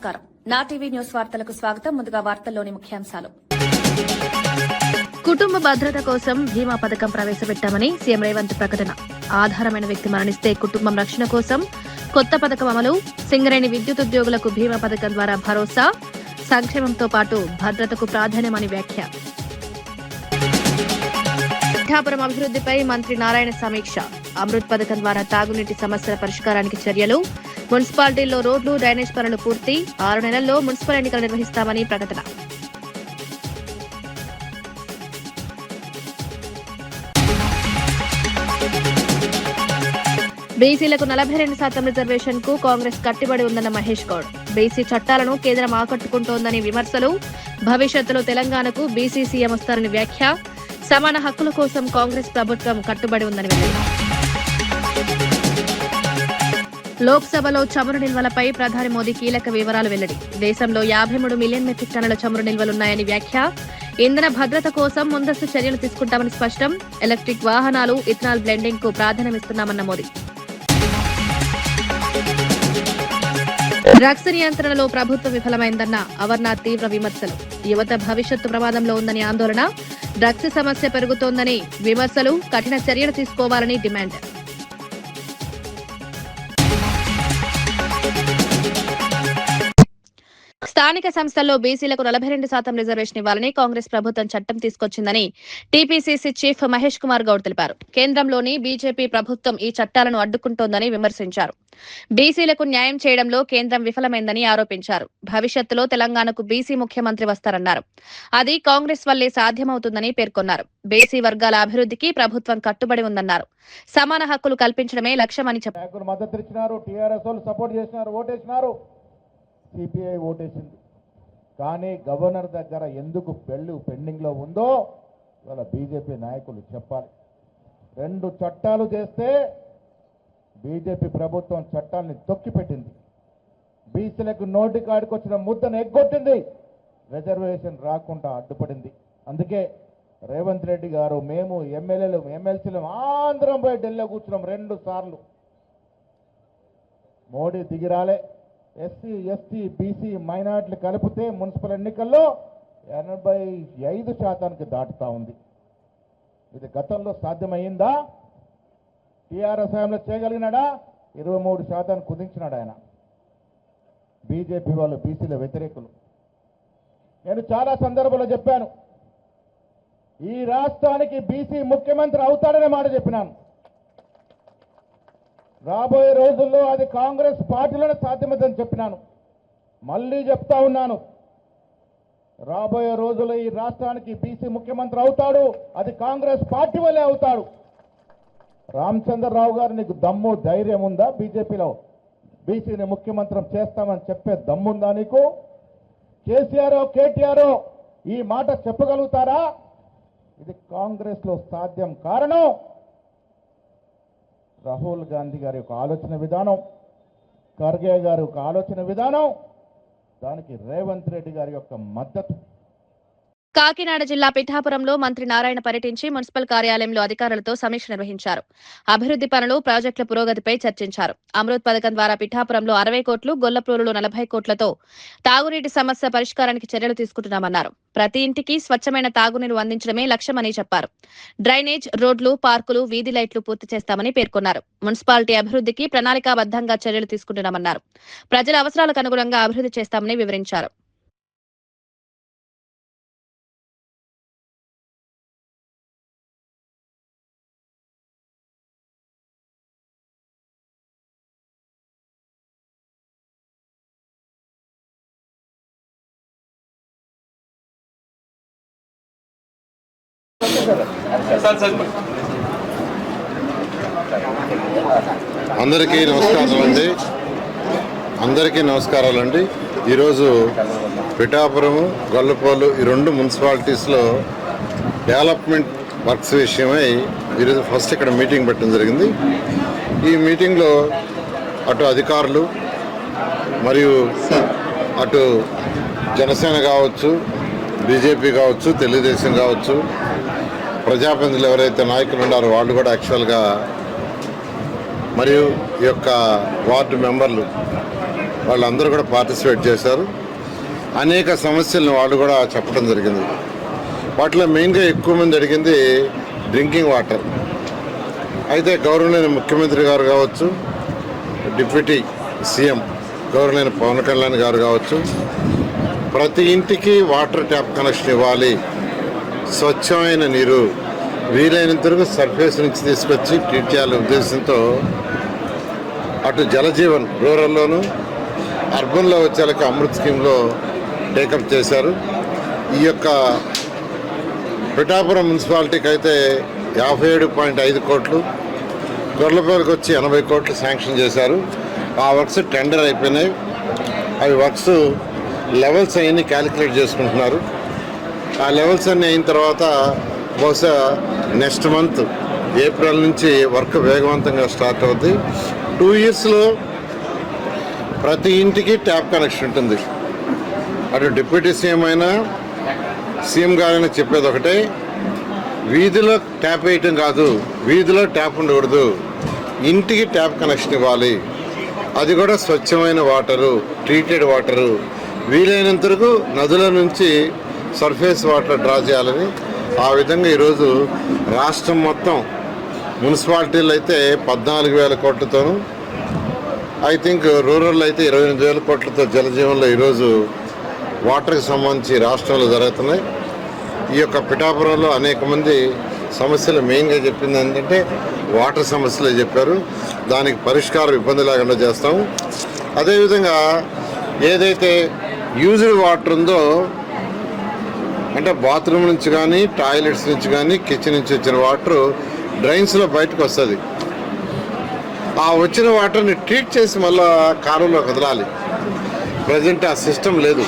నమస్కారం. నా TV news వార్తలకు స్వాగతం. ముందుగా వార్తల్లోని ముఖ్యాంశాలు. కుటుంబ భద్రత కోసం బీమా పథకం ప్రవేశపెట్టామని సీఎం రేవంత్ ప్రకటన. ఆధారమైన వ్యక్తి మరణిస్తే కుటుంబం రక్షణ కోసం కొత్త పథకం అమలు. సింగరేణి విద్యుత్ ఉద్యోగులకు బీమా పథకం ద్వారా భరోసా. సంక్షేమంతో పాటు భద్రతకు ప్రాధాన్యమని వ్యాఖ్య. పిఠాపురం అభివృద్దిపై మంత్రి నారాయణ సమీక్ష. అమృత్ పథకం ద్వారా తాగునీటి సమస్యల పరిష్కారానికి చర్యలు. మున్సిపాలిటీల్లో రోడ్లు, డ్రైనేజ్ పనులు పూర్తి. 6 నెలల్లో మున్సిపల్ ఎన్నికలు నిర్వహిస్తామని ప్రకటన. బీసీలకు 42% రిజర్వేషన్ కు కాంగ్రెస్ కట్టుబడి ఉందన్న మహేష్ గౌడ్. బీసీ చట్టాలను కేంద్రం ఆకట్టుకుంటోందని విమర్శలు. భవిష్యత్తులో తెలంగాణకు బీసీ సీఎం వస్తారని వ్యాఖ్య. సమాన హక్కుల కోసం కాంగ్రెస్ ప్రభుత్వం కట్టుబడి ఉందని వెల్లడి. లోక్సభలో చమురు నిల్వలపై ప్రధాని మోదీ కీలక వివరాలు వెల్లడి. దేశంలో 53 మిలియన్ మెట్రిక్ టన్నుల చమురు నిల్వలున్నాయని వ్యాఖ్య. ఇంధన భద్రత కోసం ముందస్తు చర్యలు తీసుకుంటామని స్పష్టం. ఎలక్ట్రిక్ వాహనాలు, ఇథనాల్ బ్లెండింగ్ కు ప్రాధాన్యమిస్తున్నామన్న మోదీ. డ్రగ్స్ నియంత్రణలో ప్రభుత్వం విఫలమైందన్న అమర్నాథ్ తీవ్ర విమర్శలు. యువత భవిష్యత్తు ప్రమాదంలో ఉందని ఆందోళన. డ్రగ్స్ సమస్య పెరుగుతోందని విమర్శలు. కఠిన చర్యలు తీసుకోవాలని డిమాండ్. స్థానిక సంస్థల్లో బీసీలకు 42% రిజర్వేషన్ ఇవ్వాలని కాంగ్రెస్ ప్రభుత్వం చట్టం తీసుకొచ్చిందని టీపీసీసీ చీఫ్ మహేష్ కుమార్ గౌడ్ తెలిపారు. కేంద్రంలోని బీజేపీ ప్రభుత్వం ఈ చట్టాలను అడ్డుకుంటోందని విమర్శించారు. బీసీలకు న్యాయం చేయడంలో కేంద్రం విఫలమైందని ఆరోపించారు. భవిష్యత్తులో తెలంగాణకు బీసీ ముఖ్యమంత్రి వస్తారన్నారు. అది కాంగ్రెస్ వల్లే సాధ్యమవుతుందని పేర్కొన్నారు. బీసీ వర్గాల అభివృద్ధికి ప్రభుత్వం కట్టుబడి ఉందన్నారు. సమాన హక్కులు కల్పించడమే లక్ష్యమని చెప్పారు. సిపిఐ ఓటేసింది. కానీ గవర్నర్ దగ్గర ఎందుకు పెండింగ్లో ఉందో ఇవాళ బీజేపీ నాయకులు చెప్పాలి. 2 చట్టాలు చేస్తే బీజేపీ ప్రభుత్వం చట్టాలని తొక్కిపెట్టింది. బీసీలకు నోటి కాడికి వచ్చిన ముద్దను ఎగ్గొట్టింది. రిజర్వేషన్ రాకుండా అడ్డుపడింది. అందుకే రేవంత్ రెడ్డి గారు, మేము ఎమ్మెల్యేలు, ఎమ్మెల్సీలు ఆంధ్రం పోయి ఢిల్లీలో కూర్చున్నాం 2 సార్లు. మోడీ దిగిరాలే. ఎస్సీ, ఎస్టీ, బీసీ, మైనార్టీలు కలిపితే మున్సిపల్ ఎన్నికల్లో 85% దాటుతా ఉంది. ఇది గతంలో సాధ్యమయ్యిందా? టీఆర్ఎస్ హయాంలో చేయగలిగినాడా? 23% కుదించినాడు ఆయన. బీజేపీ వాళ్ళు బీసీల వ్యతిరేకులు. నేను చాలా సందర్భాల్లో చెప్పాను, ఈ రాష్ట్రానికి బీసీ ముఖ్యమంత్రి అవుతాడనే మాట చెప్పినాను. రాబోయే రోజుల్లో అది కాంగ్రెస్ పార్టీలోనే సాధ్యమవుతుందని చెప్పినాను. మళ్ళీ చెప్తా ఉన్నాను, రాబోయే రోజుల్లో ఈ రాష్ట్రానికి బీసీ ముఖ్యమంత్రి అవుతాడు. అది కాంగ్రెస్ పార్టీ వల్లే అవుతాడు. రామచంద్రరావు గారు, నీకు దమ్ము, ధైర్యం ఉందా? బీజేపీలో బీసీని ముఖ్యమంత్రి చేస్తామని చెప్పే దమ్ముందా నీకు? కేసీఆర్, కేటీఆర్ ఈ మాట చెప్పగలుగుతారా? ఇది కాంగ్రెస్ లో సాధ్యం. కారణం రాహుల్ గాంధీ గారి యొక్క ఆలోచన విధానం, ఖర్గే గారి యొక్క ఆలోచన విధానం, దానికి రేవంత్ రెడ్డి గారి యొక్క మద్దతు. కాకినాడ జిల్లా పిఠాపురంలో మంత్రి నారాయణ పర్యటించి మున్సిపల్ కార్యాలయంలో అధికారులతో సమీక్ష నిర్వహించారు. అభివృద్ది పనులు, ప్రాజెక్టుల పురోగతిపై చర్చించారు. అమృత్ పథకం ద్వారా పిఠాపురంలో 60 కోట్లు, గొల్లప్రూలులో 40 కోట్లతో తాగునీటి సమస్య పరిష్కారానికి చర్యలు తీసుకుంటున్నామన్నారు. ప్రతి ఇంటికి స్వచ్ఛమైన తాగునీరు అందించడమే లక్ష్యమని చెప్పారు. డ్రైనేజ్, రోడ్లు, పార్కులు, వీధి లైట్లు పూర్తి చేస్తామని పేర్కొన్నారు. మున్సిపాలిటీ అభివృద్ధికి ప్రణాళికాబద్దంగా చర్యలు తీసుకుంటున్నామన్నారు. ప్రజల అవసరాలకు అనుగుణంగా అభివృద్ధి చేస్తామని వివరించారు. అందరికీ నమస్కారాలండి. ఈరోజు పిఠాపురము, గొల్లపోలు ఈ 2 మున్సిపాలిటీస్లో డెవలప్మెంట్ వర్క్స్ విషయమై ఈరోజు ఫస్ట్ ఇక్కడ మీటింగ్ పెట్టడం జరిగింది. ఈ మీటింగ్లో అటు అధికారులు మరియు అటు జనసేన కావచ్చు, బీజేపీ కావచ్చు, తెలుగుదేశం కావచ్చు, ప్రజాప్రతినిధులు ఎవరైతే నాయకులు ఉన్నారో వాళ్ళు కూడా యాక్చువల్గా, మరియు ఈ యొక్క వార్డు మెంబర్లు వాళ్ళందరూ కూడా పార్టిసిపేట్ చేశారు. అనేక సమస్యలను వాళ్ళు కూడా చెప్పడం జరిగింది. వాటిలో మెయిన్గా ఎక్కువ మంది అడిగింది డ్రింకింగ్ వాటర్. అయితే గౌరవనీయ ముఖ్యమంత్రి గారు కావచ్చు, డిప్యూటీ సీఎం గౌరవనీయ పవన్ కళ్యాణ్ గారు కావచ్చు, ప్రతి ఇంటికి వాటర్ ట్యాప్ కనెక్షన్ ఇవ్వాలి, స్వచ్ఛమైన నీరు వీలైనంత వరకు సర్ఫేస్ నుంచి తీసుకొచ్చి ట్రీట్ చేయాలనే ఉద్దేశంతో అటు జలజీవన్ రూరల్లోనూ అర్బన్లో వచ్చేలకు అమృత్ స్కీమ్లో టేకప్ చేశారు. ఈ యొక్క పిఠాపురం మున్సిపాలిటీకి అయితే 57.5 కోట్లు, గొర్లపల్లికి వచ్చి 80 కోట్లు శాంక్షన్ చేశారు. ఆ వర్క్స్ టెండర్ అయిపోయినాయి. అవి వర్క్స్ లెవెల్స్ అన్నీ క్యాలిక్యులేట్ చేసుకుంటున్నారు. ఆ లెవెల్స్ అన్నీ అయిన తర్వాత బహుశా నెక్స్ట్ మంత్ ఏప్రిల్ నుంచి వర్క్ వేగవంతంగా స్టార్ట్ అవుతుంది. 2 ఇయర్స్లో ప్రతి ఇంటికి ట్యాప్ కనెక్షన్ ఉంటుంది. అటు డిప్యూటీ సీఎం అయినా సీఎం గారైనా చెప్పేది ఒకటే, వీధిలో ట్యాప్ వేయటం కాదు, వీధిలో ట్యాప్ ఉండకూడదు, ఇంటికి ట్యాప్ కనెక్షన్ ఇవ్వాలి. అది కూడా స్వచ్ఛమైన వాటరు, ట్రీటెడ్ వాటరు, వీలైనంత వరకు నదుల నుంచి సర్ఫేస్ వాటర్ డ్రా చేయాలని ఆ విధంగా ఈరోజు రాష్ట్రం మొత్తం మున్సిపాలిటీలు అయితే 14,000 కోట్లతోనూ, ఐ థింక్ రూరల్ అయితే 28,000 కోట్లతో జలజీవన్లో ఈరోజు వాటర్కి సంబంధించి రాష్ట్రంలో జరుగుతున్నాయి. ఈ యొక్క పిఠాపురంలో అనేక మంది సమస్యలు మెయిన్గా చెప్పింది ఏంటంటే వాటర్ సమస్యలే చెప్పారు. దానికి పరిష్కారం ఇబ్బంది లేకుండా చేస్తాము. అదేవిధంగా ఏదైతే యూజ్డ్ వాటర్ ఉందో, అంటే బాత్రూమ్ నుంచి కానీ, టాయిలెట్స్ నుంచి కానీ, కిచెన్ నుంచి వచ్చిన వాటర్ డ్రైన్స్లో బయటకు వస్తుంది. ఆ వచ్చిన వాటర్ని ట్రీట్ చేసి మళ్ళీ కాలువలో కదలాలి. ప్రజెంట్ ఆ సిస్టమ్ లేదు.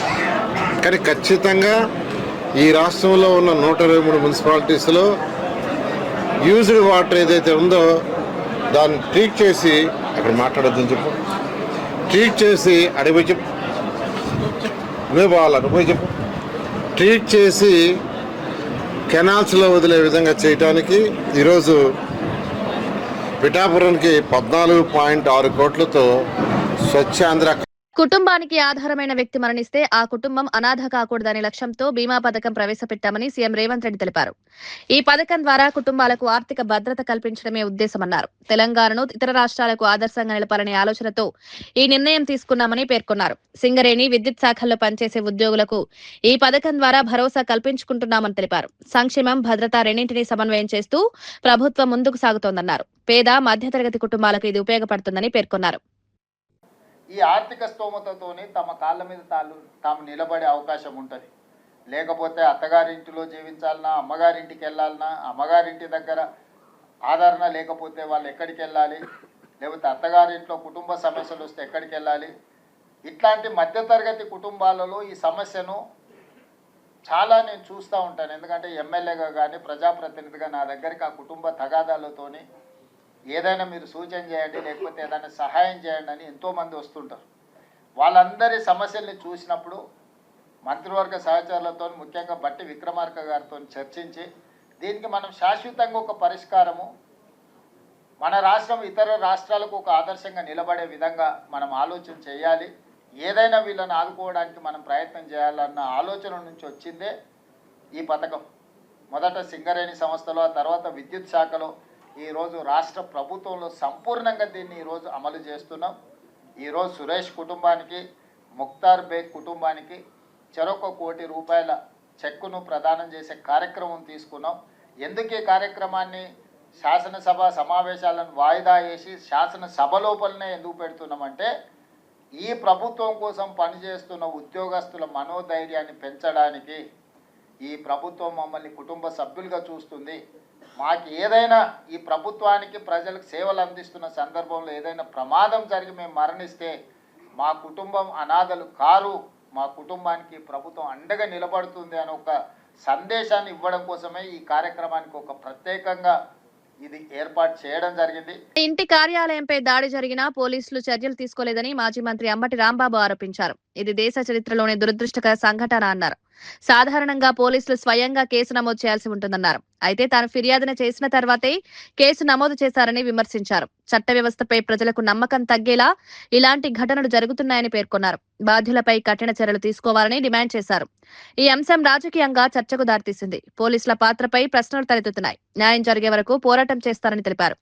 కానీ ఖచ్చితంగా ఈ రాష్ట్రంలో ఉన్న 123 మున్సిపాలిటీస్లో యూజ్డ్ వాటర్ ఏదైతే ఉందో దాన్ని ట్రీట్ చేసి, అక్కడ మాట్లాడొద్దని చెప్పు, ట్రీట్ చేసి అడిగిపోయి చెప్పు, నువ్వే పోవాలి, అడిగిపోయి చెప్పు, ట్రీట్ చేసి కెనాల్స్లో వదిలే విధంగా చేయటానికి ఈరోజు పిఠాపురానికి 14.6 కోట్లతో స్వచ్ఛాంధ్ర. కుటుంబానికి ఆధారమైన వ్యక్తి మరణిస్తే ఆ కుటుంబం అనాథ కాకూడదనే లక్ష్యంతో బీమా పథకం ప్రవేశపెట్టామని సీఎం రేవంత్ రెడ్డి తెలిపారు. ఈ పథకం ద్వారా కుటుంబాలకు ఆర్థిక భద్రత కల్పించడమే ఉద్దేశమన్నారు. తెలంగాణను ఇతర రాష్ట్రాలకు ఆదర్శంగా నిలపాలనే ఆలోచనతో ఈ నిర్ణయం తీసుకున్నామని పేర్కొన్నారు. సింగరేణి, విద్యుత్ శాఖల్లో పనిచేసే ఉద్యోగులకు ఈ పథకం ద్వారా భరోసా కల్పించుకుంటున్నామని తెలిపారు. సంక్షేమం, భద్రత రెండింటినీ సమన్వయం చేస్తూ ప్రభుత్వం ముందుకు సాగుతోందన్నారు. పేద, మధ్యతరగతి కుటుంబాలకు ఇది ఉపయోగపడుతుందని పేర్కొన్నారు. ఈ ఆర్థిక స్తోమతతోనే తమ కాళ్ళ మీద తాము నిలబడే అవకాశం ఉంటుంది. లేకపోతే అత్తగారింటిలో జీవించాలన్నా, అమ్మగారింటికి వెళ్ళాలన్నా, అమ్మగారింటి దగ్గర ఆదరణ లేకపోతే వాళ్ళు ఎక్కడికి వెళ్ళాలి, లేకపోతే అత్తగారింట్లో కుటుంబ సమస్యలు వస్తే ఎక్కడికి వెళ్ళాలి. ఇట్లాంటి మధ్యతరగతి కుటుంబాలలో ఈ సమస్యను చాలా నేను చూస్తూ ఉంటాను. ఎందుకంటే ఎమ్మెల్యేగా కానీ, ప్రజాప్రతినిధిగా నా దగ్గరికి ఆ కుటుంబ తగాదాలతోని ఏదైనా మీరు సూచన చేయండి, లేకపోతే ఏదైనా సహాయం చేయండి అని ఎంతోమంది వస్తుంటారు. వాళ్ళందరి సమస్యల్ని చూసినప్పుడు మంత్రివర్గ సహచరులతో, ముఖ్యంగా బట్టి విక్రమార్క గారితో చర్చించి దీనికి మనం శాశ్వతంగా ఒక పరిష్కారము, మన రాష్ట్రం ఇతర రాష్ట్రాలకు ఒక ఆదర్శంగా నిలబడే విధంగా మనం ఆలోచన చేయాలి. ఏదైనా వీళ్ళని ఆదుకోవడానికి మనం ప్రయత్నం చేయాలన్న ఆలోచన నుంచి వచ్చిందే ఈ పథకం. మొదట సింగరేణి సంస్థలో, ఆ తర్వాత విద్యుత్ శాఖలో, ఈరోజు రాష్ట్ర ప్రభుత్వంలో సంపూర్ణంగా దీన్ని ఈరోజు అమలు చేస్తున్నాం. ఈరోజు సురేష్ కుటుంబానికి, ముక్తార్ బేగ్ కుటుంబానికి చెరొక ₹1 కోటి చెక్కును ప్రదానం చేసే కార్యక్రమం తీసుకున్నాం. ఎందుకు ఈ కార్యక్రమాన్ని శాసనసభ సమావేశాలను వాయిదా వేసి శాసనసభ లోపలనే ఎందుకు పెడుతున్నామంటే, ఈ ప్రభుత్వం కోసం పనిచేస్తున్న ఉద్యోగస్తుల మనోధైర్యాన్ని పెంచడానికి. ఈ ప్రభుత్వం మమ్మల్ని కుటుంబ సభ్యులుగా చూస్తుంది. మాకు ఏదైనా ఈ ప్రభుత్వానికి, ప్రజలకు సేవలు అందిస్తున్న సందర్భంలో ఏదైనా ప్రమాదం జరిగి మేము మరణిస్తే మా కుటుంబం అనాథలు కారు, మా కుటుంబానికి ప్రభుత్వం అండగా నిలబడుతుంది అని ఒక సందేశాన్ని ఇవ్వడం కోసమే ఈ కార్యక్రమానికి ఒక ప్రత్యేకంగా ఇది ఏర్పాటు చేయడం జరిగింది. ఇంటి కార్యాలయంపై దాడి జరిగినా పోలీసులు చర్యలు తీసుకోలేదని మాజీ మంత్రి అంబటి రాంబాబు ఆరోపించారు. ఇది దేశ చరిత్రలోనే దురదృష్టకర సంఘటన అన్నారు. సాధారణంగా పోలీసులు స్వయంగా కేసు నమోదు చేయాల్సి ఉంటుందన్నారు. అయితే తాను ఫిర్యాదును చేసిన తర్వాతే కేసు నమోదు చేశారని విమర్శించారు. చట్ట వ్యవస్థపై ప్రజలకు నమ్మకం తగ్గేలా ఇలాంటి ఘటనలు జరుగుతున్నాయని పేర్కొన్నారు. బాధ్యులపై కఠిన చర్యలు తీసుకోవాలని డిమాండ్ చేశారు. ఈ అంశం రాజకీయంగా చర్చకు దారితీసింది. పోలీసుల పాత్రపై ప్రశ్నలు తలెత్తుతున్నాయి. న్యాయం జరిగే వరకు పోరాటం చేస్తారని తెలిపారు.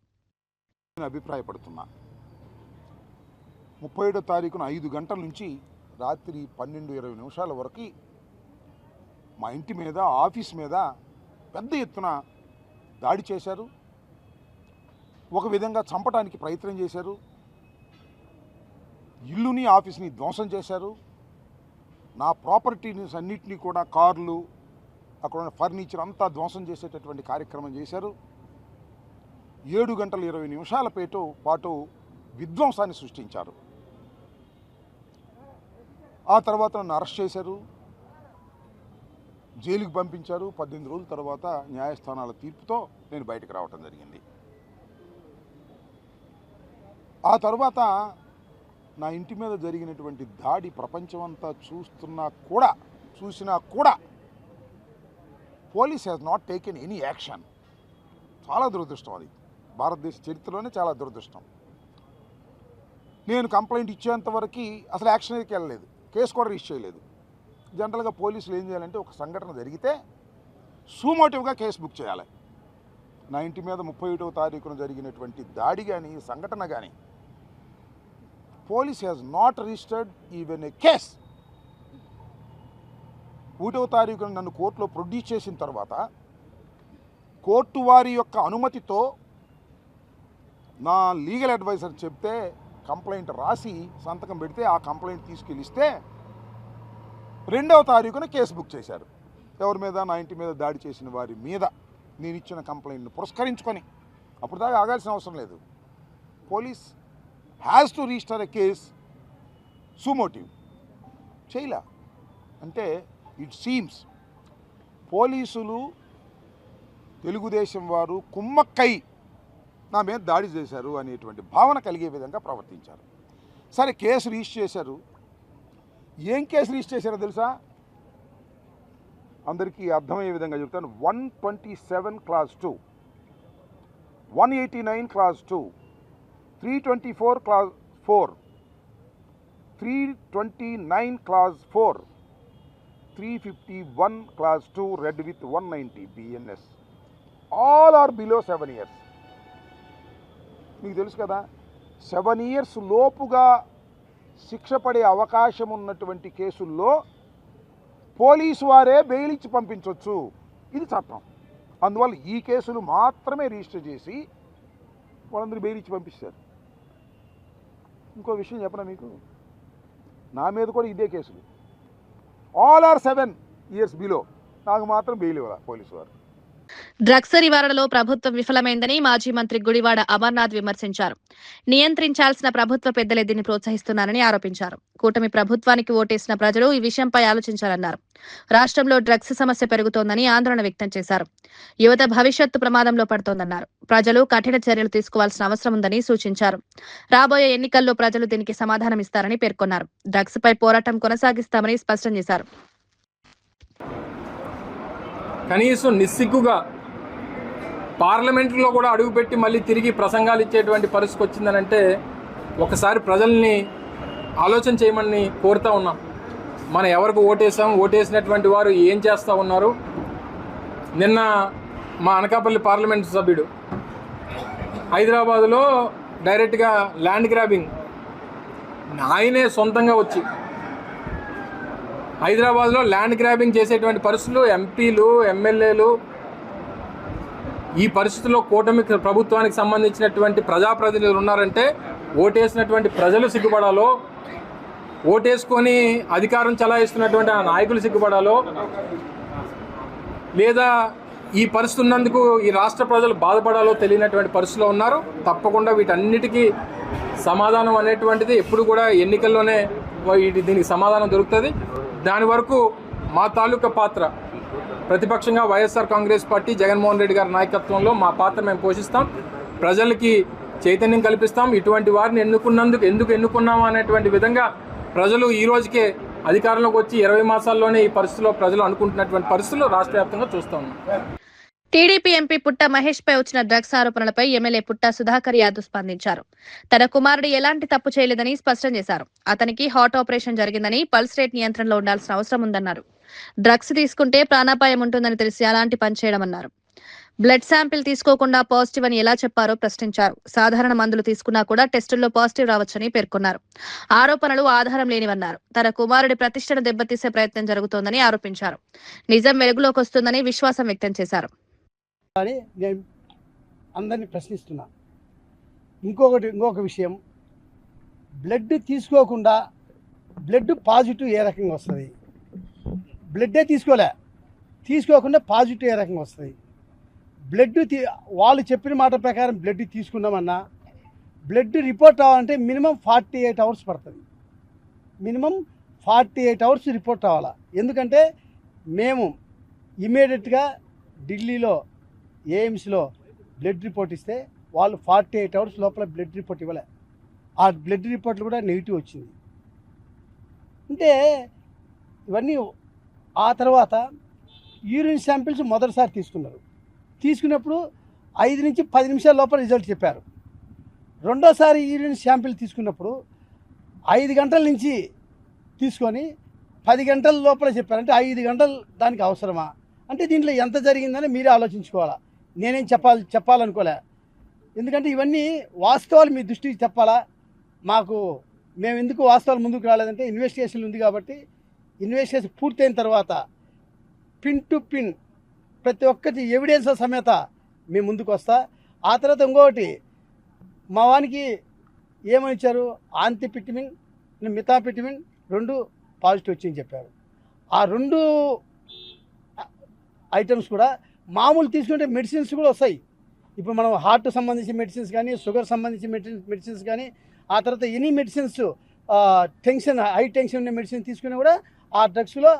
అభిప్రాయపడుతున్నా 37వ తారీఖున 5 గంటల నుంచి రాత్రి 12:20 వరకు మా ఇంటి మీద, ఆఫీస్ మీద పెద్ద ఎత్తున దాడి చేశారు. ఒక విధంగా చంపడానికి ప్రయత్నం చేశారు. ఇల్లుని, ఆఫీస్ని ధ్వంసం చేశారు. నా ప్రాపర్టీని అన్నింటినీ కూడా, కార్లు, అక్కడ ఉన్న ఫర్నిచర్ అంతా ధ్వంసం చేసేటటువంటి కార్యక్రమం చేశారు. 7:20 పాటు విధ్వంసాన్ని సృష్టించారు. ఆ తర్వాత నన్ను అరెస్ట్ చేశారు, జైలుకి పంపించారు. 18 రోజుల తర్వాత న్యాయస్థానాల తీర్పుతో నేను బయటకు రావటం జరిగింది. ఆ తర్వాత నా ఇంటి మీద జరిగినటువంటి దాడి ప్రపంచమంతా చూసినా కూడా police has not taken any action. చాలా దురదృష్టం. అది భారతదేశ చరిత్రలోనే చాలా దురదృష్టం. నేను కంప్లైంట్ ఇచ్చేంతవరకు అసలు యాక్షన్కి వెళ్ళలేదు, కేసు కూడా రిజిస్టర్ చేయలేదు. జనరల్గా పోలీసులు ఏం చేయాలంటే ఒక సంఘటన జరిగితే సూమోటివ్గా కేసు బుక్ చేయాలి. నా ఇంటి మీద 31వ తారీఖున జరిగినటువంటి దాడి కానీ, సంఘటన కానీ police has not registered even a case. 1వ తారీఖున నన్ను కోర్టులో ప్రొడ్యూస్ చేసిన తర్వాత కోర్టు వారి యొక్క అనుమతితో నా లీగల్ అడ్వైజర్ చెప్తే కంప్లైంట్ రాసి సంతకం పెడితే ఆ కంప్లైంట్ తీసుకెళ్ళిస్తే 2వ తారీఖున కేసు బుక్ చేశారు. ఎవరి మీద? నా ఇంటి మీద దాడి చేసిన వారి మీద నేను ఇచ్చిన కంప్లైంట్ను పురస్కరించుకొని. అప్పుడు దాకా ఆగాల్సిన అవసరం లేదు. Police has to register a case suo motu. చేయలే అంటే ఇట్ సీమ్స్ పోలీసులు, తెలుగుదేశం వారు కుమ్మక్కై నా మీద దాడి చేశారు అనేటువంటి భావన కలిగే విధంగా ప్రవర్తించారు. సరే, కేసు రిజిస్టర్ చేశారు. ఏం కేసు రిజిస్టర్ చేశారో తెలుసా? అందరికీ అర్థమయ్యే విధంగా చెప్తాను. 127 class 2, 189 class 2, 324 class 4, 329 class 4, 351 class 2 read with 190 BNS. All are below 7 years. మీకు తెలుసు కదా, 7 years లోపుగా శిక్ష పడే అవకాశం ఉన్నటువంటి కేసుల్లో పోలీసు వారే బెయిల్ ఇచ్చి పంపించవచ్చు. ఇది చట్టం. అందువల్ల ఈ కేసులు మాత్రమే రిజిస్టర్ చేసి వాళ్ళందరూ బెయిల్ ఇచ్చి పంపిస్తారు. ఇంకో విషయం చెప్పనా మీకు, నా మీద కూడా ఇదే కేసులు. All are 7 years below. నాకు మాత్రం బెయిల్ ఇవ్వాలి పోలీసు వారు. డ్రగ్స్ నివారణలో ప్రభుత్వం విఫలమైందని మాజీ మంత్రి గుడివాడ అమర్నాథ్ విమర్శించారు. నియంత్రించాల్సిన ప్రభుత్వ పెద్దలే దీన్ని ప్రోత్సహిస్తున్నారని ఆరోపించారు. కూటమి ప్రభుత్వానికి ఓటేసిన ప్రజలు ఈ విషయంపై ఆలోచించాలన్నారు. రాష్ట్రంలో డ్రగ్స్ సమస్య పెరుగుతోందని ఆందోళన వ్యక్తం చేశారు. యువత భవిష్యత్తు ప్రమాదంలో పడుతోందన్నారు. ప్రజలు కఠిన చర్యలు తీసుకోవాల్సిన అవసరం ఉందని సూచించారు. రాబోయే ఎన్నికల్లో ప్రజలు దీనికి సమాధానం ఇస్తారని పేర్కొన్నారు. డ్రగ్స్ పై పోరాటం కొనసాగిస్తామని స్పష్టం చేశారు. కనీసం నిస్సిగ్గుగా పార్లమెంటులో కూడా అడుగుపెట్టి మళ్ళీ తిరిగి ప్రసంగాలు ఇచ్చేటువంటి పరిస్థితి వచ్చిందనంటే ఒకసారి ప్రజల్ని ఆలోచన చేయమని కోరుతూ ఉన్నాం. మనం ఎవరికి ఓటేసాం, ఓటేసినటువంటి వారు ఏం చేస్తూ ఉన్నారు. నిన్న మా అనకాపల్లి పార్లమెంట్ సభ్యుడు హైదరాబాదులో డైరెక్ట్గా ల్యాండ్ గ్రాబింగ్ ఆయనే సొంతంగా వచ్చి హైదరాబాద్లో ల్యాండ్ గ్రాబింగ్ చేసేటువంటి పరిస్థితులు, ఎంపీలు, ఎమ్మెల్యేలు, ఈ పరిస్థితుల్లో కూటమి ప్రభుత్వానికి సంబంధించినటువంటి ప్రజాప్రతినిధులు ఉన్నారంటే ఓటేసినటువంటి ప్రజలు సిగ్గుపడాలో, ఓటేసుకొని అధికారం చలాయిస్తున్నటువంటి ఆ నాయకులు సిగ్గుపడాలో, లేదా ఈ పరిస్థితి ఉన్నందుకు ఈ రాష్ట్ర ప్రజలు బాధపడాలో తెలియనటువంటి పరిస్థితిలో ఉన్నారు. తప్పకుండా వీటన్నిటికీ సమాధానం అనేటువంటిది ఎప్పుడు కూడా ఎన్నికల్లోనే దీనికి సమాధానం దొరుకుతుంది. దాని వరకు మా తాలూకా పాత్ర ప్రతిపక్షంగా వైఎస్ఆర్ కాంగ్రెస్ పార్టీ, జగన్మోహన్ రెడ్డి గారి నాయకత్వంలో మా పాత్ర మేము పోషిస్తాం. ప్రజలకి చైతన్యం కల్పిస్తాం. ఇటువంటి వారిని ఎందుకు ఎన్నుకున్నాము అనేటువంటి విధంగా ప్రజలు ఈ రోజుకే అధికారంలోకి వచ్చి 20 మాసాల్లోనే ఈ పరిస్థితిలో ప్రజలు అనుకుంటున్నటువంటి పరిస్థితులు రాష్ట్ర వ్యాప్తంగా చూస్తా ఉన్నాం. టీడీపీ ఎంపీ పుట్ట మహేష్ పై వచ్చిన డ్రగ్స్ ఆరోపణలపై ఎమ్మెల్యే పుట్ట సుధాకర్ యాదవ్ స్పందించారు. తన కుమారుడు ఎలాంటి తప్పు చేయలేదని స్పష్టం చేశారు. అతనికి హార్ట్ ఆపరేషన్ జరిగిందని, పల్స్ రేట్ నియంత్రణలో ఉండాల్సిన అవసరం ఉందన్నారు. డ్రగ్స్ తీసుకుంటే ప్రాణాపాయం ఉంటుందని తెలిసి అలాంటి పని చేయడమన్నారు. బ్లడ్ శాంపిల్ తీసుకోకుండా పాజిటివ్ అని ఎలా చెప్పారో ప్రశ్నించారు. సాధారణ మందులు తీసుకున్నా కూడా టెస్టుల్లో పాజిటివ్ రావచ్చని పేర్కొన్నారు. ఆరోపణలు ఆధారం లేనివన్నారు. తన కుమారుడి ప్రతిష్టను దెబ్బతీసే ప్రయత్నం జరుగుతోందని ఆరోపించారు. నిజం వెలుగులోకి వస్తుందని విశ్వాసం వ్యక్తం చేశారు. అని నేను అందరినీ ప్రశ్నిస్తున్నా. ఇంకొక విషయం, బ్లడ్ తీసుకోకుండా బ్లడ్ పాజిటివ్ ఏ రకంగా వస్తుంది? బ్లడ్డే తీసుకోకుండా పాజిటివ్ ఏ రకంగా వస్తుంది? బ్లడ్ వాళ్ళు చెప్పిన మాట ప్రకారం బ్లడ్ తీసుకున్నామన్నా బ్లడ్ రిపోర్ట్ అవ్వాలంటే మినిమం 48 అవర్స్ పడుతుంది. మినిమం 48 అవర్స్ రిపోర్ట్ అవ్వాలా. ఎందుకంటే మేము ఇమీడియట్గా ఢిల్లీలో ఏఎమ్స్లో బ్లడ్ రిపోర్ట్ ఇస్తే వాళ్ళు 48 అవర్స్ లోపల బ్లడ్ రిపోర్ట్ ఇవ్వలే. ఆ బ్లడ్ రిపోర్ట్లు కూడా నెగిటివ్ వచ్చింది. అంటే ఇవన్నీ ఆ తర్వాత యూరిన్ శాంపిల్స్ మొదటిసారి తీసుకున్నప్పుడు 5 నుంచి 10 నిమిషాల లోపల రిజల్ట్ చెప్పారు. రెండోసారి యూరిన్ శాంపిల్ తీసుకున్నప్పుడు 5 గంటల నుంచి తీసుకొని 10 గంటల లోపల చెప్పారు. అంటే 5 గంటలు దానికి అవసరమా? అంటే దీంట్లో ఎంత జరిగిందని మీరే ఆలోచించుకోవాలా. నేనేం చెప్పాలనుకోలే. ఎందుకంటే ఇవన్నీ వాస్తవాలు మీ దృష్టికి చెప్పాలా. మేము ఎందుకు వాస్తవాలు ముందుకు రాలేదంటే ఇన్వెస్టిగేషన్ ఉంది కాబట్టి ఇన్వెస్టిగేషన్ పూర్తయిన తర్వాత పిన్ టు పిన్ ప్రతి ఒక్కటి ఎవిడెన్స్ సమేత మేము ముందుకు వస్తా. ఆ తర్వాత ఇంకొకటి మా వానికి ఏమని ఇచ్చారు? ఆంతిపిటిమిన్, మిథాపిటిమిన్ 2 పాజిటివ్ వచ్చిందని చెప్పారు. ఆ 2 ఐటమ్స్ కూడా మామూలు తీసుకుంటే మెడిసిన్స్ కూడా వస్తాయి. ఇప్పుడు మనం హార్ట్ సంబంధించిన మెడిసిన్స్ కానీ, షుగర్ సంబంధించిన మెడిసిన్స్ కానీ, ఆ తర్వాత ఎనీ మెడిసిన్స్ హై టెన్షన్ ఉన్న మెడిసిన్ తీసుకుని కూడా ఆ డ్రగ్స్లో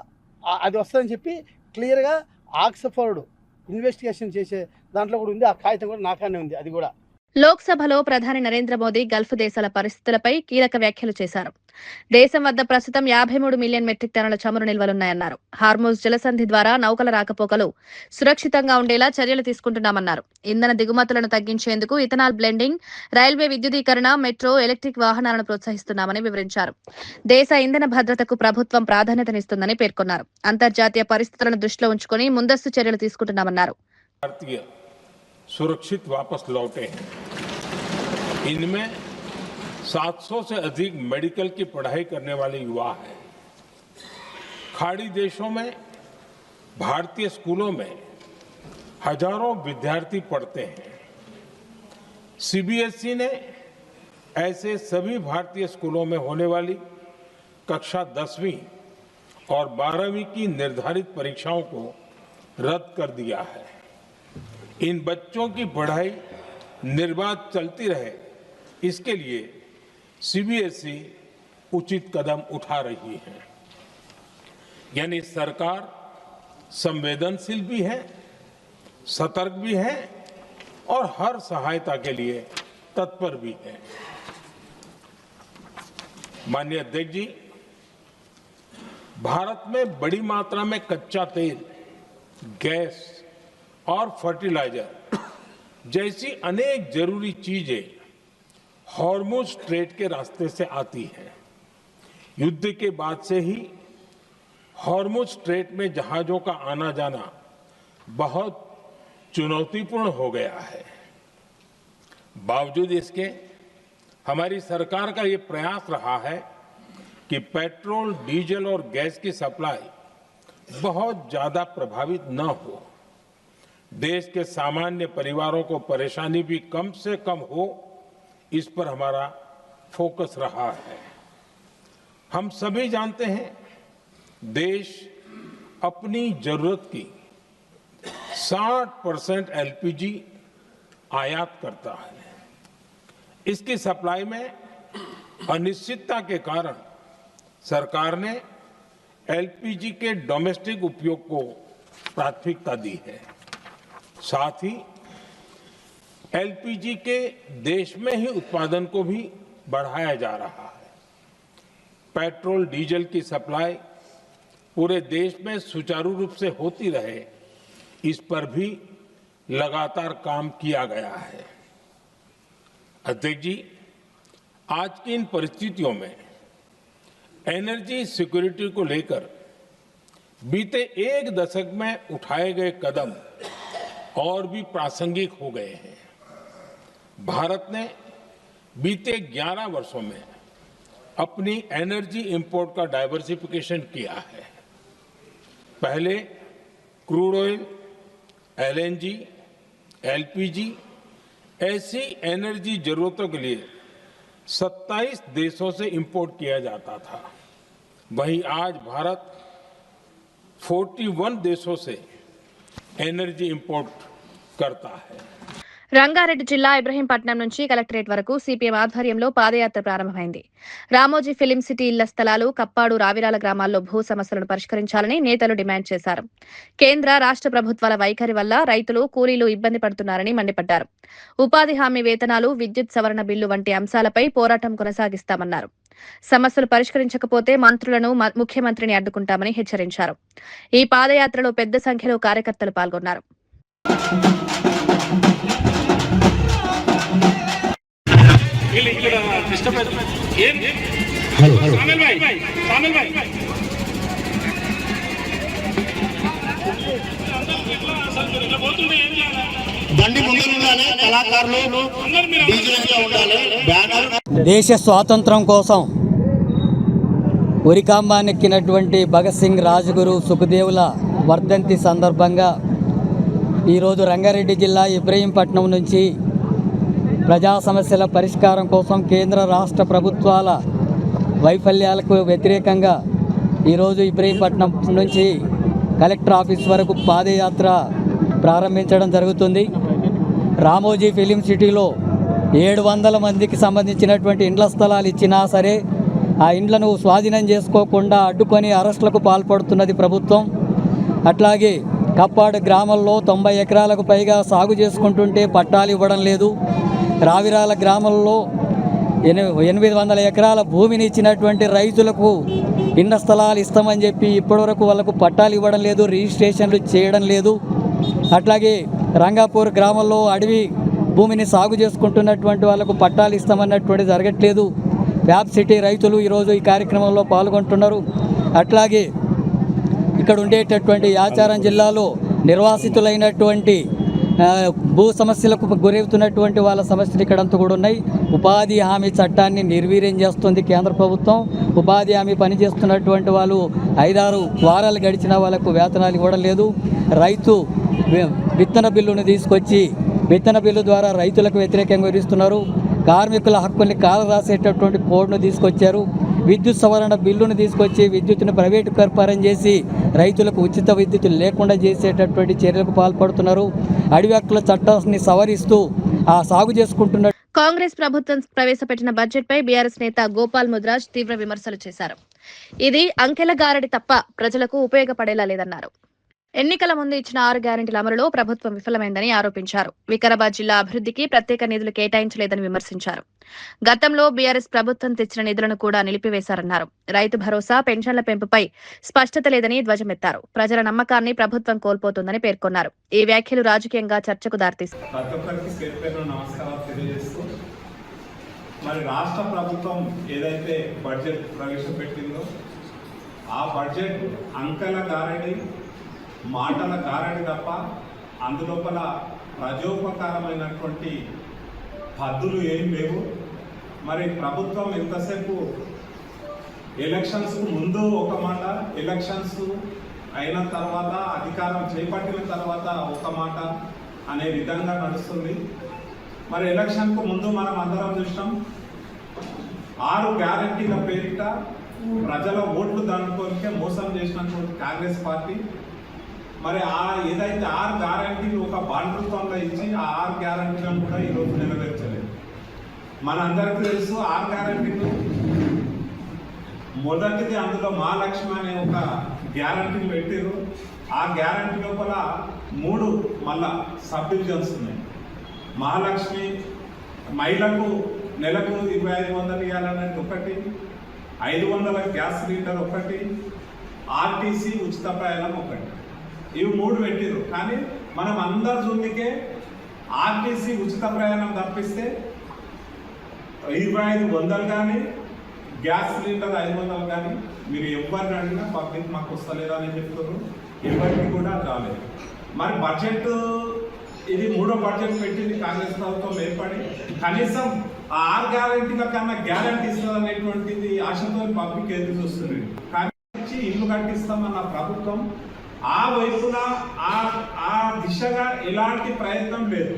అది వస్తుందని చెప్పి క్లియర్గా ఆక్స్ఫర్డ్ ఇన్వెస్టిగేషన్ చేసే దాంట్లో కూడా ఉంది. ఆ కాగితం కూడా నాకానే ఉంది. అది కూడా లోక్సభలో ప్రధాని నరేంద్ర మోదీ గల్ఫ్ దేశాల పరిస్థితులపై కీలక వ్యాఖ్యలు చేశారు. దేశం వద్ద ప్రస్తుతం 53 మిలియన్ మెట్రిక్ టన్నుల చమురు నిల్వలున్నాయన్నారు. హార్మోజ్ జలసంధి ద్వారా నౌకల రాకపోకలు సురక్షితంగా ఉండేలా చర్యలు తీసుకుంటున్నామన్నారు. ఇంధన దిగుమతులను తగ్గించేందుకు ఇథనాల్ బ్లెండింగ్, రైల్వే విద్యుదీకరణ, మెట్రో, ఎలక్ట్రిక్ వాహనాలను ప్రోత్సహిస్తున్నామని వివరించారు. దేశ ఇంధన భద్రతకు ప్రభుత్వం ప్రాధాన్యతనిస్తుందని పేర్కొన్నారు. అంతర్జాతీయ పరిస్థితులను దృష్టిలో ఉంచుకుని ముందస్తు చర్యలు తీసుకుంటున్నామన్నారు. सुरक्षित वापस लौटे हैं। इनमें 700 से अधिक मेडिकल की पढ़ाई करने वाले युवा हैं। खाड़ी देशों में भारतीय स्कूलों में हजारों विद्यार्थी पढ़ते हैं। सीबीएसई ने ऐसे सभी भारतीय स्कूलों में होने वाली कक्षा 10वीं और 12वीं की निर्धारित परीक्षाओं को रद्द कर दिया है। इन बच्चों की पढ़ाई निर्बाध चलती रहे, इसके लिए सीबीएसई उचित कदम उठा रही है। यानी सरकार संवेदनशील भी है, सतर्क भी है और हर सहायता के लिए तत्पर भी है। माननीय अध्यक्ष जी, भारत में बड़ी मात्रा में कच्चा तेल, गैस और फर्टिलाइजर जैसी अनेक जरूरी चीजें हॉर्मुज स्ट्रेट के रास्ते से आती हैं। युद्ध के बाद से ही हॉर्मुज स्ट्रेट में जहाजों का आना जाना बहुत चुनौतीपूर्ण हो गया है। बावजूद इसके हमारी सरकार का ये प्रयास रहा है कि पेट्रोल, डीजल और गैस की सप्लाई बहुत ज्यादा प्रभावित न हो। देश के सामान्य परिवारों को परेशानी भी कम से कम हो, इस पर हमारा फोकस रहा है। हम सभी जानते हैं देश अपनी जरूरत की 60% एलपीजी आयात करता है। इसकी सप्लाई में अनिश्चितता के कारण सरकार ने एलपीजी के डोमेस्टिक उपयोग को प्राथमिकता दी है। साथ ही एलपीजी के देश में ही उत्पादन को भी बढ़ाया जा रहा है। पेट्रोल डीजल की सप्लाई पूरे देश में सुचारू रूप से होती रहे, इस पर भी लगातार काम किया गया है। अध्यक्ष जी, आज की इन परिस्थितियों में एनर्जी सिक्योरिटी को लेकर बीते एक दशक में उठाए गए कदम और भी प्रासंगिक हो गए हैं। भारत ने बीते 11 वर्षों में अपनी एनर्जी इंपोर्ट का डाइवर्सिफिकेशन किया है। पहले क्रूड ऑयल, एलएनजी, एलपीजी ऐसी एनर्जी जरूरतों के लिए 27 देशों से इंपोर्ट किया जाता था। वहीं आज भारत 41 देशों से एनर्जी इंपोर्ट करता है। రంగారెడ్డి జిల్లా ఇబ్రహీంపట్నం నుంచి కలెక్టరేట్ వరకు సిపిఎం ఆధ్వర్యంలో పాదయాత్ర ప్రారంభమైంది. రామోజీ ఫిలిం సిటీ ఇళ్ల స్థలాలు, కప్పాడు, రావిరాల గ్రామాల్లో భూ సమస్యలను పరిష్కరించాలని నేతలు డిమాండ్ చేశారు. కేంద్ర రాష్ట్ర ప్రభుత్వాల వైఖరి వల్ల రైతులు, కూలీలు ఇబ్బంది పడుతున్నారని మండిపడ్డారు. ఉపాధి హామీ వేతనాలు, విద్యుత్ సవరణ బిల్లు వంటి అంశాలపై పోరాటం కొనసాగిస్తామన్నారు. సమస్యలు పరిష్కరించకపోతే మంత్రులను, ముఖ్యమంత్రిని అడ్డుకుంటామని హెచ్చరించారు. ఈ పాదయాత్రలో పెద్ద సంఖ్యలో కార్యకర్తలు పాల్గొన్నారు. దేశ స్వాతంత్రం కోసం ఉరికాంబానెక్కినటువంటి భగత్ సింగ్, రాజగురు, సుఖదేవుల వర్ధంతి సందర్భంగా ఈరోజు రంగారెడ్డి జిల్లా ఇబ్రహీంపట్నం నుంచి ప్రజా సమస్యల పరిష్కారం కోసం కేంద్ర రాష్ట్ర ప్రభుత్వాల వైఫల్యాలకు వ్యతిరేకంగా ఈరోజు ఇబ్రహీంపట్నం నుంచి కలెక్టర్ ఆఫీస్ వరకు పాదయాత్ర ప్రారంభించడం జరుగుతుంది. రామోజీ ఫిలిం సిటీలో 700 మందికి సంబంధించినటువంటి ఇండ్ల స్థలాలు ఇచ్చినా సరే ఆ ఇండ్లను స్వాధీనం చేసుకోకుండా అడ్డుకొని అరెస్టులకు పాల్పడుతున్నది ప్రభుత్వం. అట్లాగే కప్పాడు గ్రామంలో 90 ఎకరాలకు పైగా సాగు చేసుకుంటుంటే పట్టాలు ఇవ్వడం లేదు. రావిరాల గ్రామంలో 800 ఎకరాల భూమిని ఇచ్చినటువంటి రైతులకు ఇండ్ల స్థలాలు ఇస్తామని చెప్పి ఇప్పటివరకు వాళ్ళకు పట్టాలు ఇవ్వడం లేదు, రిజిస్ట్రేషన్లు చేయడం లేదు. అట్లాగే రంగాపూర్ గ్రామంలో అడవి భూమిని సాగు చేసుకుంటున్నటువంటి వాళ్ళకు పట్టాలు ఇస్తామన్నటువంటి జరగట్లేదు. ఫ్యాబ్ సిటీ రైతులు ఈరోజు ఈ కార్యక్రమంలో పాల్గొంటున్నారు. అట్లాగే ఇక్కడ ఉండేటటువంటి యాచారం జిల్లాలో నిర్వాసితులైనటువంటి భూ సమస్యలకు గురవుతున్నటువంటి వాళ్ళ సమస్యలు ఇక్కడంతా కూడా ఉన్నాయి. ఉపాధి హామీ చట్టాన్ని నిర్వీర్యం చేస్తుంది కేంద్ర ప్రభుత్వం. ఉపాధి హామీ పనిచేస్తున్నటువంటి వాళ్ళు 5-6 వారాలు గడిచిన వాళ్ళకు వేతనాలు ఇవ్వడం లేదు. రైతు విత్తన బిల్లును తీసుకొచ్చి విత్తన బిల్లు ద్వారా రైతులకు వ్యతిరేకంగా విధిస్తున్నారు. కార్మికుల హక్కుల్ని కాలరాసేటటువంటి కోడ్ను తీసుకొచ్చారు. విద్యుత్ సవరణ బిల్లును తీసుకొచ్చి విద్యుత్తును ప్రైవేటు పరం చేసి రైతులకు ఉచిత విద్యుత్ లేకుండా చేసేటటువంటి చర్యలకు పాల్పడుతున్నారు. అడవి హక్కుల చట్టాన్ని సవరిస్తూ ఆ సాగు చేసుకుంటున్న కాంగ్రెస్ ప్రభుత్వం ప్రవేశపెట్టిన బడ్జెట్ పై బీఆర్ఎస్ నేత గోపాల్ ముద్రాజ్ తీవ్ర విమర్శలు చేశారు. ఇది అంకెల గారడి తప్ప ప్రజలకు ఉపయోగపడేలా లేదన్నారు. ఎన్నికల ముందు ఇచ్చిన 6 గ్యారెంటీల అమలులో ప్రభుత్వం విఫలమైందని ఆరోపించారు. వికారాబాద్ జిల్లా అభివృద్ధికి ప్రత్యేక నిధులు కేటాయించలేదని విమర్శించారు. గతంలో బీఆర్ఎస్ ప్రభుత్వం తెచ్చిన నిధులను కూడా నిలిపివేశారన్నారు. రైతు భరోసా, పెన్షన్ల పెంపుపై స్పష్టత లేదని ధ్వజమెత్తారు. ప్రజల నమ్మకాన్ని ప్రభుత్వం కోల్పోతుందని పేర్కొన్నారు. ఈ వ్యాఖ్యలు రాజకీయంగా చర్చకు దారితీస్తాయి. మరి రాష్ట్ర ప్రభుత్వం ఏదైతే బడ్జెట్ ప్రవేశపెట్టిందో ఆ బడ్జెట్ అంకెల గారడి, మాటల గారడి తప్ప అందులోపల ప్రజోపకారమైనటువంటి హద్దులు ఏం లేవు. మరి ప్రభుత్వం ఎంతసేపు ఎలక్షన్స్ ముందు ఒక మాట, ఎలక్షన్స్ అయిన తర్వాత అధికారం చేపట్టిన తర్వాత ఒక మాట అనే విధంగా నడుస్తుంది. మరి ఎలక్షన్కు ముందు మనం అందరం చూసినాం 6 గ్యారెంటీల పేరిట ప్రజల ఓట్లు దండుకోనికే మోసం చేసినటువంటి కాంగ్రెస్ పార్టీ మరి ఏదైతే 6 గ్యారెంటీలు ఒక బాండ్ రూపంలో ఇచ్చి ఆ 6 గ్యారెంటీలను కూడా ఈరోజు నెరవేర్చలేదు. మనందరికీ తెలుసు 6 గ్యారెంటీలు మొదటిది అందులో మహాలక్ష్మి అనే ఒక గ్యారెంటీ పెట్టారు. ఆ గ్యారెంటీ లోపల 3 మళ్ళా సబ్ డివిజన్స్ ఉన్నాయి. మహాలక్ష్మి మహిళకు నెలకు 2500 ఇవ్వాలనేది ఒకటి, 500 గ్యాస్ సిలిండర్ ఒకటి, ఆర్టీసీ ఉచిత ప్రయాణం ఒకటి. ఇవి 3 పెట్టిరు. కానీ మనం అందరు చూడనికే ఆర్టీసీ ఉచిత ప్రయాణం తప్పిస్తే 2500 కానీ గ్యాస్ సిలిండర్ 500 కానీ మీరు ఎవరిని అడిగినా పబ్లిక్ మాకు వస్తలేదా అని చెప్తారు. ఎవరికి కూడా రాలేదు. మరి బడ్జెట్ ఇది 3వ బడ్జెట్ పెట్టింది కాంగ్రెస్ ప్రభుత్వం ఏర్పడి, కనీసం 6 గ్యారంటీల కన్నా గ్యారంటీ ఇస్తుంది అనేటువంటిది ఆశతో పబ్లిక్ ఎదురు చూస్తుంది. కానీ ఇల్లు కట్టిస్తామన్న ప్రభుత్వం ఆ వైపున ఆ దిశగా ఎలాంటి ప్రయత్నం లేదు.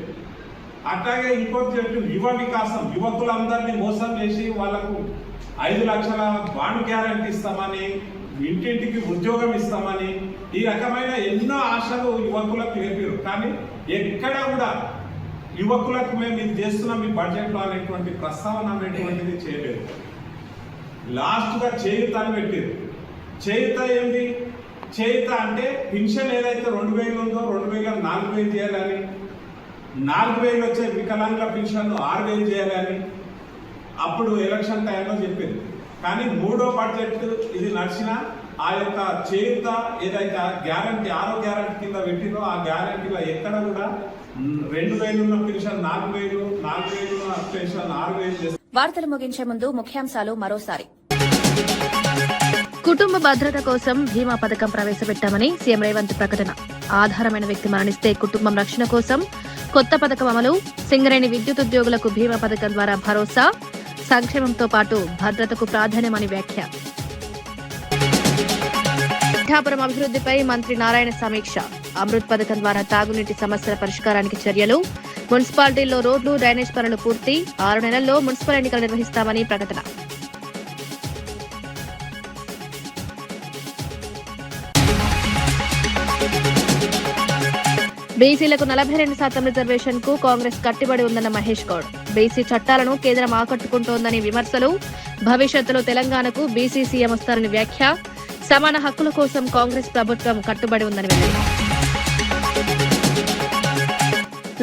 అట్లాగే ఇంకోటి చెప్పి యువ వికాసం, యువకులందరినీ మోసం చేసి వాళ్లకు 5 లక్షల బాండ్ గ్యారంటీ ఇస్తామని, ఇంటింటికి ఉద్యోగం ఇస్తామని, ఈ రకమైన ఎన్నో ఆశలు యువకులకు రేపారు. కానీ ఎక్కడ కూడా యువకులకు మేము ఇది చేస్తున్నాం మీ బడ్జెట్లో అనేటువంటి ప్రస్తావన అనేటువంటిది చేయలేదు. లాస్ట్గా చేయుత అని పెట్టారు. చేయుత ఏంది? చేయుత అంటే పెన్షన్ ఏదైతే 2000 ఉందో 2000 4000 చేయాలని, 4000 వచ్చే వికలాంగుల పెన్షన్ 6000 చేయాలని అప్పుడు ఎలక్షన్ టైంలో చెప్పింది. కానీ 3వ బడ్జెట్ ఇది నడిచిన ఆ యొక్క చేయుత ఏదైతే గ్యారంటీ 6వ గ్యారంటీ కింద పెట్టిందో ఆ గ్యారంటీలో ఎక్కడ కూడా 2000 ఉన్న పెన్షన్ 4000, 4000 ఉన్న పెన్షన్ 6000. వార్తలు ముగించే ముందు ముఖ్యాంశాలు మరోసారి. కుటుంబ భద్రత కోసం బీమా పథకం ప్రవేశపెట్టామని సీఎం రేవంత్ ప్రకటన. ఆధారమైన వ్యక్తి మరణిస్తే కుటుంబం రక్షణ కోసం కొత్త పథకం అమలు. సింగరేణి విద్యుత్ ఉద్యోగులకు బీమా పథకం ద్వారా భరోసా. సంక్షేమంతో పాటు భద్రతకు ప్రాధాన్యమని వ్యాఖ్య. పిఠాపురం అభివృద్ధిపై మంత్రి నారాయణ సమీక్ష. అమృత్ పథకం ద్వారా తాగునీటి సమస్యల పరిష్కారానికి చర్యలు. మున్సిపాలిటీల్లో రోడ్లు, డ్రైనేజ్ పనులు పూర్తి. 6 నెలల్లో మున్సిపల్ ఎన్నికలు నిర్వహిస్తామని ప్రకటన. బీసీలకు 42% రిజర్వేషన్ కు కాంగ్రెస్ కట్టుబడి ఉందన్న మహేష్ గౌడ్. బీసీ చట్టాలను కేంద్రం ఆకట్టుకుంటోందని విమర్శలు. భవిష్యత్తులో తెలంగాణకు బీసీ సీఎం వస్తారని వ్యాఖ్య. సమాన హక్కుల కోసం కాంగ్రెస్ ప్రభుత్వం కట్టుబడి ఉందని వెల్లడి.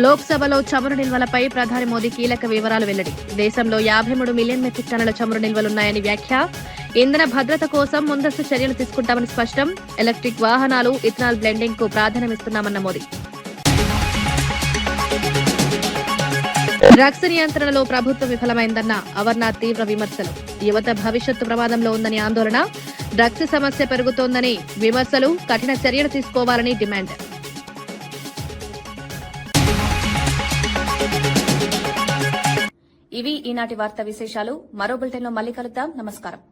లోక్సభలో చమురు నిల్వలపై ప్రధాని మోదీ కీలక వివరాలు వెల్లడి. దేశంలో 53 మిలియన్ మెట్రిక్ టన్నుల చమురు నిల్వలున్నాయని వ్యాఖ్య. ఇంధన భద్రత కోసం ముందస్తు చర్యలు తీసుకుంటామని స్పష్టం. ఎలక్ట్రిక్ వాహనాలు, ఇథనాల్ బ్లెండింగ్ కు ప్రాధాన్యమిస్తున్నామన్న మోదీ. డ్రగ్స్ నియంత్రణలో ప్రభుత్వం విఫలమైందన్న అమర్నాథ్ తీవ్ర విమర్శలు. యువత భవిష్యత్తు ప్రమాదంలో ఉందని ఆందోళన. డ్రగ్స్ సమస్య పెరుగుతోందని విమర్శలు. కఠిన చర్యలు తీసుకోవాలని డిమాండ్. ఇవి ఈనాటి వార్తా విశేషాలు. మరో బులెటిన్లో మళ్ళీ కలుద్దాం. నమస్కారం.